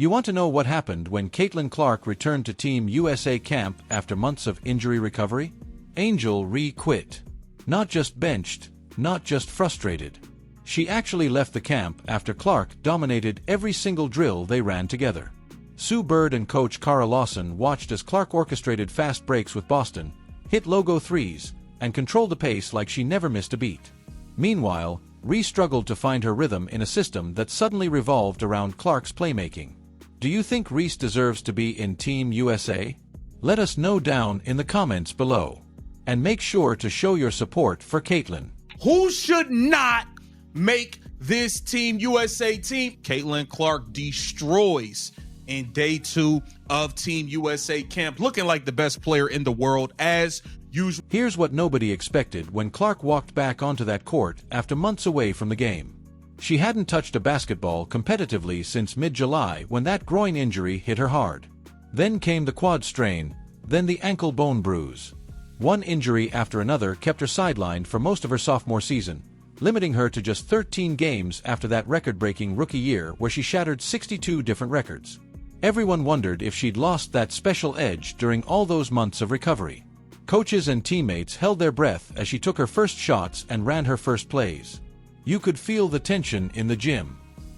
You want to know what happened when Caitlin Clark returned to Team USA camp after months of injury recovery? Angel Reese quit. Not just benched, not just frustrated. She actually left the camp after Clark dominated every single drill they ran together. Sue Bird and coach Cara Lawson watched as Clark orchestrated fast breaks with Boston, hit logo threes, and controlled the pace like she never missed a beat. Meanwhile, Reese struggled to find her rhythm in a system that suddenly revolved around Clark's playmaking. Do you think Reese deserves to be in Team USA? Let us know down in the comments below. And make sure to show your support for Caitlin. Who should not make this Team USA team? Caitlin Clark destroys in day 2 of Team USA camp, looking like the best player in the world as usual. Here's what nobody expected when Clark walked back onto that court after months away from the game. She hadn't touched a basketball competitively since mid-July when that groin injury hit her hard. Then came the quad strain, then the ankle bone bruise. One injury after another kept her sidelined for most of her sophomore season, limiting her to just 13 games after that record-breaking rookie year where she shattered 62 different records. Everyone wondered if she'd lost that special edge during all those months of recovery. Coaches and teammates held their breath as she took her first shots and ran her first plays. You could feel the tension in the gym.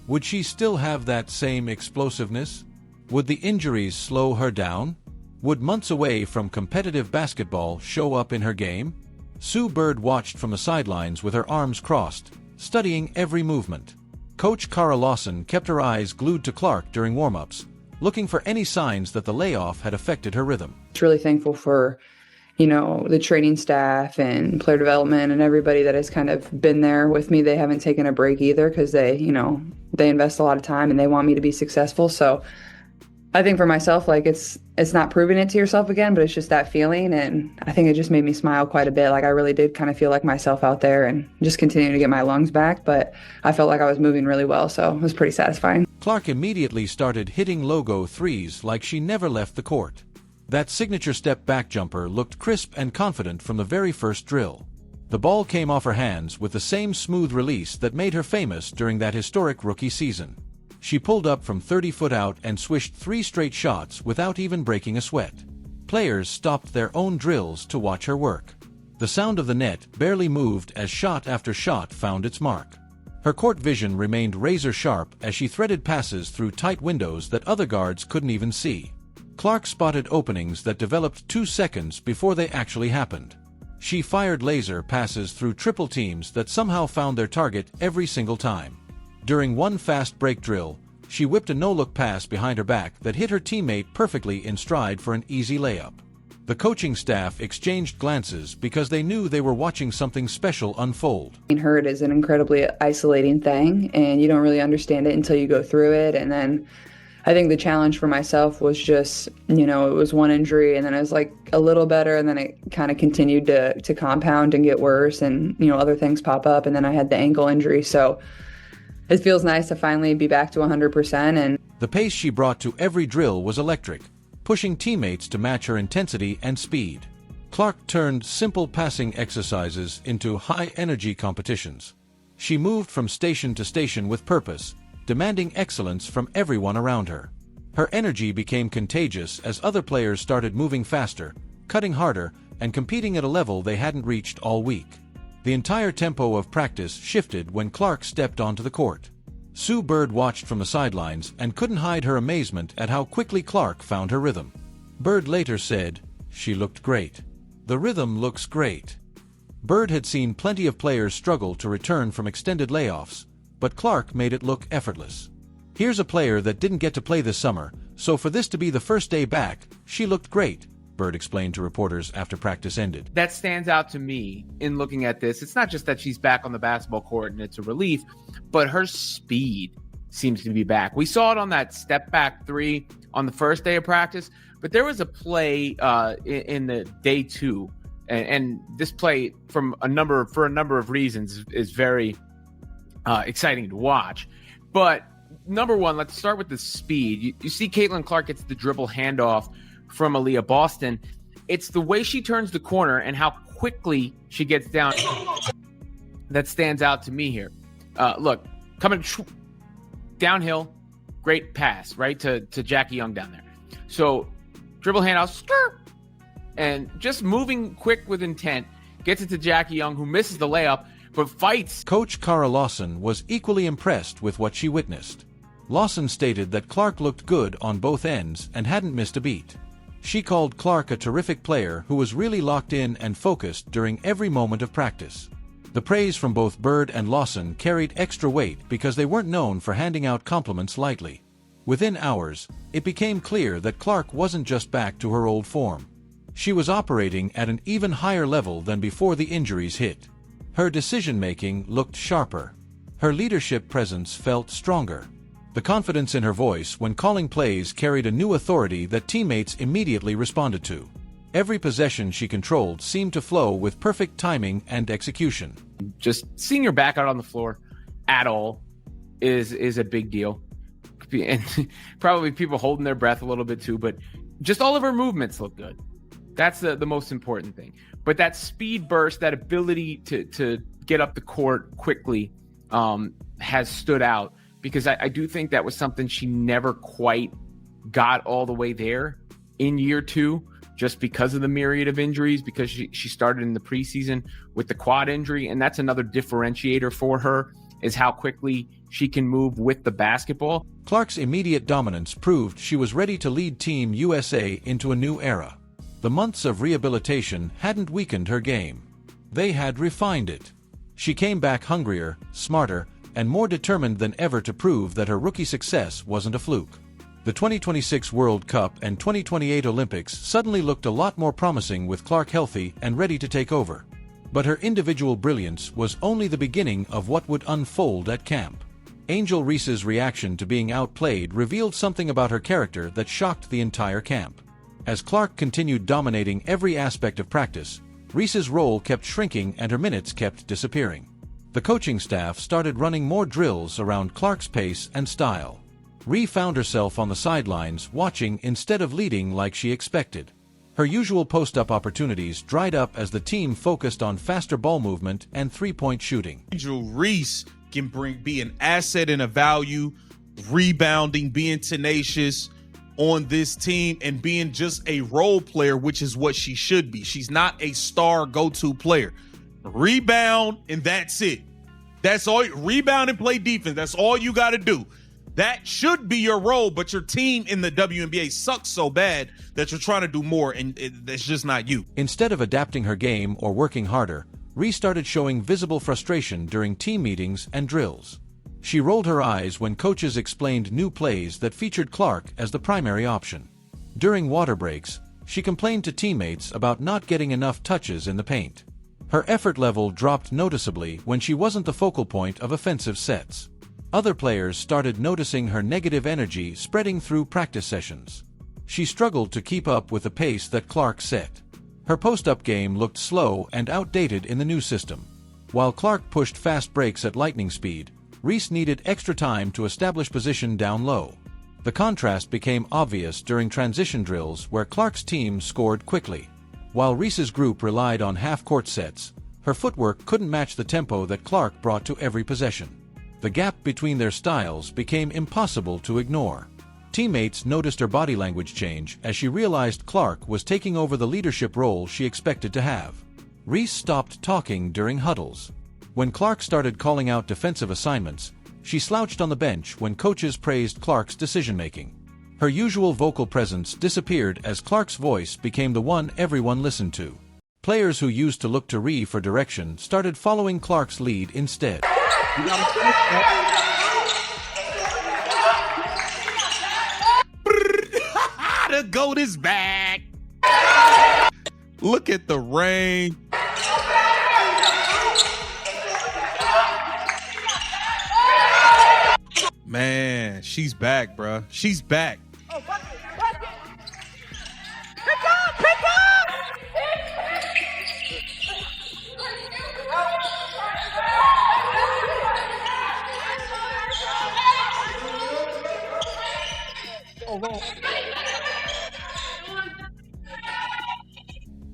Would she still have that same explosiveness? Would the injuries slow her down? Would months away from competitive basketball show up in her game? Sue Bird watched from the sidelines with her arms crossed, studying every movement. Coach Cara Lawson kept her eyes glued to Clark during warm-ups, looking for any signs that the layoff had affected her rhythm. I was really thankful for the training staff and player development and everybody that has kind of been there with me. They haven't taken a break either because they invest a lot of time and they want me to be successful. So I think for myself, it's not proving it to yourself again, but it's just that feeling. And I think it just made me smile quite a bit. I really did kind of feel like myself out there and just continuing to get my lungs back. But I felt like I was moving really well. So it was pretty satisfying. Clark immediately started hitting logo threes like she never left the court. That signature step back jumper looked crisp and confident from the very first drill. The ball came off her hands with the same smooth release that made her famous during that historic rookie season. She pulled up from 30 foot out and swished 3 straight shots without even breaking a sweat. Players stopped their own drills to watch her work. The sound of the net barely moved as shot after shot found its mark. Her court vision remained razor sharp as she threaded passes through tight windows that other guards couldn't even see. Clark spotted openings that developed 2 seconds before they actually happened. She fired laser passes through triple teams that somehow found their target every single time. During one fast break drill, she whipped a no-look pass behind her back that hit her teammate perfectly in stride for an easy layup. The coaching staff exchanged glances because they knew they were watching something special unfold. Being hurt is an incredibly isolating thing, and you don't really understand it until you go through it. And then I think the challenge for myself was just, it was one injury and then it was a little better and then it kind of continued to compound and get worse and, other things pop up. And then I had the ankle injury. So it feels nice to finally be back to 100%. And the pace she brought to every drill was electric, pushing teammates to match her intensity and speed. Clark turned simple passing exercises into high-energy competitions. She moved from station to station with purpose, demanding excellence from everyone around her. Her energy became contagious as other players started moving faster, cutting harder, and competing at a level they hadn't reached all week. The entire tempo of practice shifted when Clark stepped onto the court. Sue Bird watched from the sidelines and couldn't hide her amazement at how quickly Clark found her rhythm. Bird later said, "She looked great. The rhythm looks great." Bird had seen plenty of players struggle to return from extended layoffs, but Clark made it look effortless. Here's a player that didn't get to play this summer, so for this to be the first day back, she looked great, Bird explained to reporters after practice ended. That stands out to me in looking at this. It's not just that she's back on the basketball court and it's a relief, but her speed seems to be back. We saw it on that step back 3 on the first day of practice, but there was a play in the day 2, and this play for a number of reasons is very exciting to watch. But number one, let's start with the speed. You see Caitlin Clark gets the dribble handoff from Aaliyah Boston. It's the way she turns the corner and how quickly she gets down that stands out to me here. Look, coming downhill, great pass, right, to Jackie Young down there. So dribble handoff, skirt, and just moving quick with intent, gets it to Jackie Young, who misses the layup, but fights. Coach Cara Lawson was equally impressed with what she witnessed. Lawson stated that Clark looked good on both ends and hadn't missed a beat. She called Clark a terrific player who was really locked in and focused during every moment of practice. The praise from both Bird and Lawson carried extra weight because they weren't known for handing out compliments lightly. Within hours, it became clear that Clark wasn't just back to her old form. She was operating at an even higher level than before the injuries hit. Her decision-making looked sharper. Her leadership presence felt stronger. The confidence in her voice when calling plays carried a new authority that teammates immediately responded to. Every possession she controlled seemed to flow with perfect timing and execution. Just seeing her back out on the floor at all is a big deal. And probably people holding their breath a little bit too, but just all of her movements look good. That's the most important thing. But that speed burst, that ability to get up the court quickly has stood out, because I do think that was something she never quite got all the way there in year two, just because of the myriad of injuries, because she started in the preseason with the quad injury. And that's another differentiator for her, is how quickly she can move with the basketball. Clark's immediate dominance proved she was ready to lead Team USA into a new era. The months of rehabilitation hadn't weakened her game. They had refined it. She came back hungrier, smarter, and more determined than ever to prove that her rookie success wasn't a fluke. The 2026 World Cup and 2028 Olympics suddenly looked a lot more promising with Clark healthy and ready to take over. But her individual brilliance was only the beginning of what would unfold at camp. Angel Reese's reaction to being outplayed revealed something about her character that shocked the entire camp. As Clark continued dominating every aspect of practice, Reese's role kept shrinking and her minutes kept disappearing. The coaching staff started running more drills around Clark's pace and style. Reese found herself on the sidelines watching instead of leading like she expected. Her usual post-up opportunities dried up as the team focused on faster ball movement and three-point shooting. Angel Reese can be an asset and a value, rebounding, being tenacious on this team, and being just a role player, which is what she should be. She's not a star go-to player. Rebound, and that's it. That's all. Rebound and play defense. That's all you got to do. That should be your role, but your team in the WNBA sucks so bad that you're trying to do more, and that's just not you. Instead of adapting her game or working harder, Reese started showing visible frustration during team meetings and drills. She rolled her eyes when coaches explained new plays that featured Clark as the primary option. During water breaks, she complained to teammates about not getting enough touches in the paint. Her effort level dropped noticeably when she wasn't the focal point of offensive sets. Other players started noticing her negative energy spreading through practice sessions. She struggled to keep up with the pace that Clark set. Her post-up game looked slow and outdated in the new system. While Clark pushed fast breaks at lightning speed, Reese needed extra time to establish position down low. The contrast became obvious during transition drills where Clark's team scored quickly. While Reese's group relied on half-court sets, her footwork couldn't match the tempo that Clark brought to every possession. The gap between their styles became impossible to ignore. Teammates noticed her body language change as she realized Clark was taking over the leadership role she expected to have. Reese stopped talking during huddles. When Clark started calling out defensive assignments, she slouched on the bench when coaches praised Clark's decision-making. Her usual vocal presence disappeared as Clark's voice became the one everyone listened to. Players who used to look to Reese for direction started following Clark's lead instead. The GOAT is back. Look at the rain. Man, she's back, bruh. She's back.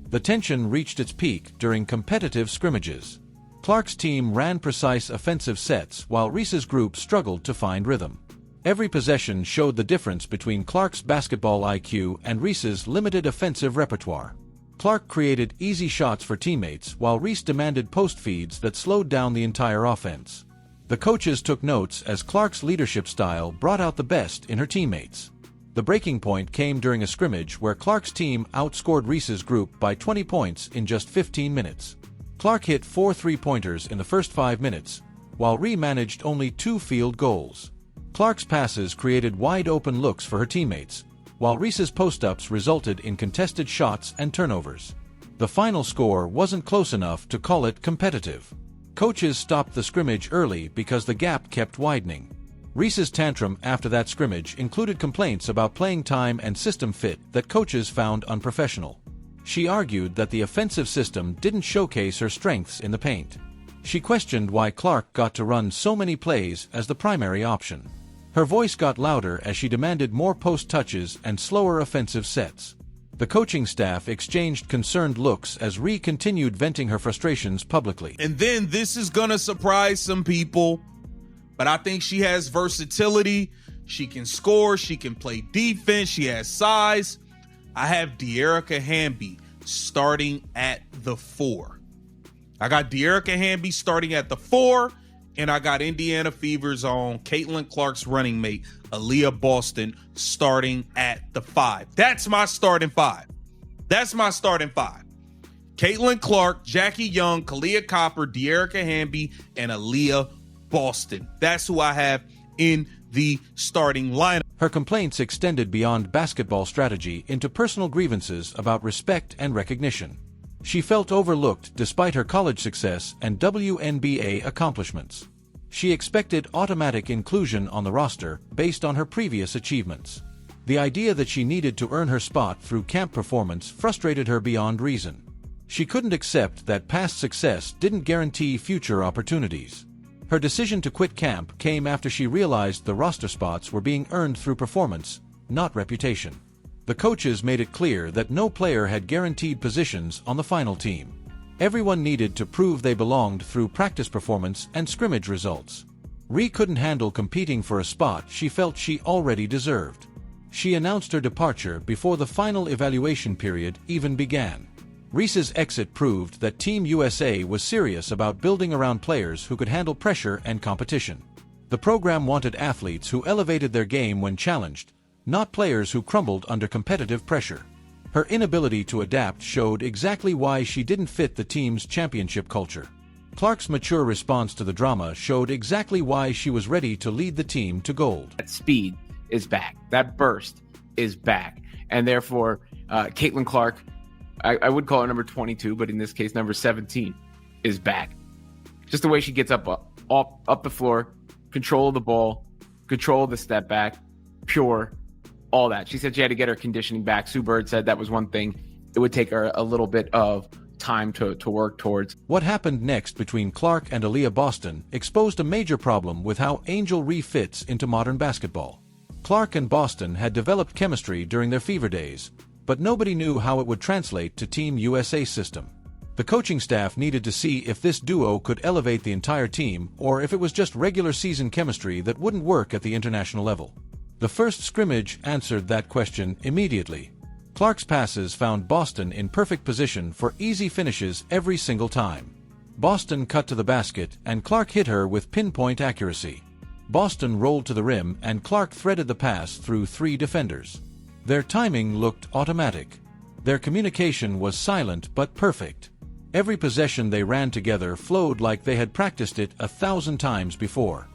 The tension reached its peak during competitive scrimmages. Clark's team ran precise offensive sets while Reese's group struggled to find rhythm. Every possession showed the difference between Clark's basketball IQ and Reese's limited offensive repertoire. Clark created easy shots for teammates while Reese demanded post feeds that slowed down the entire offense. The coaches took notes as Clark's leadership style brought out the best in her teammates. The breaking point came during a scrimmage where Clark's team outscored Reese's group by 20 points in just 15 minutes. Clark hit 4 three-pointers in the first 5 minutes, while Reese managed only 2 field goals. Clark's passes created wide-open looks for her teammates, while Reese's post-ups resulted in contested shots and turnovers. The final score wasn't close enough to call it competitive. Coaches stopped the scrimmage early because the gap kept widening. Reese's tantrum after that scrimmage included complaints about playing time and system fit that coaches found unprofessional. She argued that the offensive system didn't showcase her strengths in the paint. She questioned why Clark got to run so many plays as the primary option. Her voice got louder as she demanded more post touches and slower offensive sets. The coaching staff exchanged concerned looks as Reese continued venting her frustrations publicly. And then this is going to surprise some people, but I think she has versatility. She can score. She can play defense. She has size. I have De'Erica Hamby starting at the 4. I got De'Erica Hamby starting at the 4, and I got Indiana Fever's own Caitlin Clark's running mate, Aaliyah Boston, starting at the 5. That's my starting 5. That's my starting 5. Caitlin Clark, Jackie Young, Kalia Copper, De'Erica Hamby, and Aaliyah Boston. That's who I have in the starting lineup. Her complaints extended beyond basketball strategy into personal grievances about respect and recognition. She felt overlooked despite her college success and WNBA accomplishments. She expected automatic inclusion on the roster based on her previous achievements. The idea that she needed to earn her spot through camp performance frustrated her beyond reason. She couldn't accept that past success didn't guarantee future opportunities. Her decision to quit camp came after she realized the roster spots were being earned through performance, not reputation. The coaches made it clear that no player had guaranteed positions on the final team. Everyone needed to prove they belonged through practice performance and scrimmage results. Reese couldn't handle competing for a spot she felt she already deserved. She announced her departure before the final evaluation period even began. Reese's exit proved that Team USA was serious about building around players who could handle pressure and competition. The program wanted athletes who elevated their game when challenged, not players who crumbled under competitive pressure. Her inability to adapt showed exactly why she didn't fit the team's championship culture. Clark's mature response to the drama showed exactly why she was ready to lead the team to gold. That speed is back. That burst is back. And therefore, Caitlin Clark, I would call her number 22, but in this case, number 17 is back. Just the way she gets up the floor, control of the ball, control of the step back, pure, all that. She said she had to get her conditioning back. Sue Bird said that was one thing it would take her a little bit of time to work towards. What happened next between Clark and Aaliyah Boston exposed a major problem with how Angel Reese fits into modern basketball. Clark and Boston had developed chemistry during their Fever days, but nobody knew how it would translate to Team USA system. The coaching staff needed to see if this duo could elevate the entire team or if it was just regular season chemistry that wouldn't work at the international level. The first scrimmage answered that question immediately. Clark's passes found Boston in perfect position for easy finishes every single time. Boston cut to the basket and Clark hit her with pinpoint accuracy. Boston rolled to the rim and Clark threaded the pass through 3 defenders. Their timing looked automatic. Their communication was silent but perfect. Every possession they ran together flowed like they had practiced it 1,000 times before.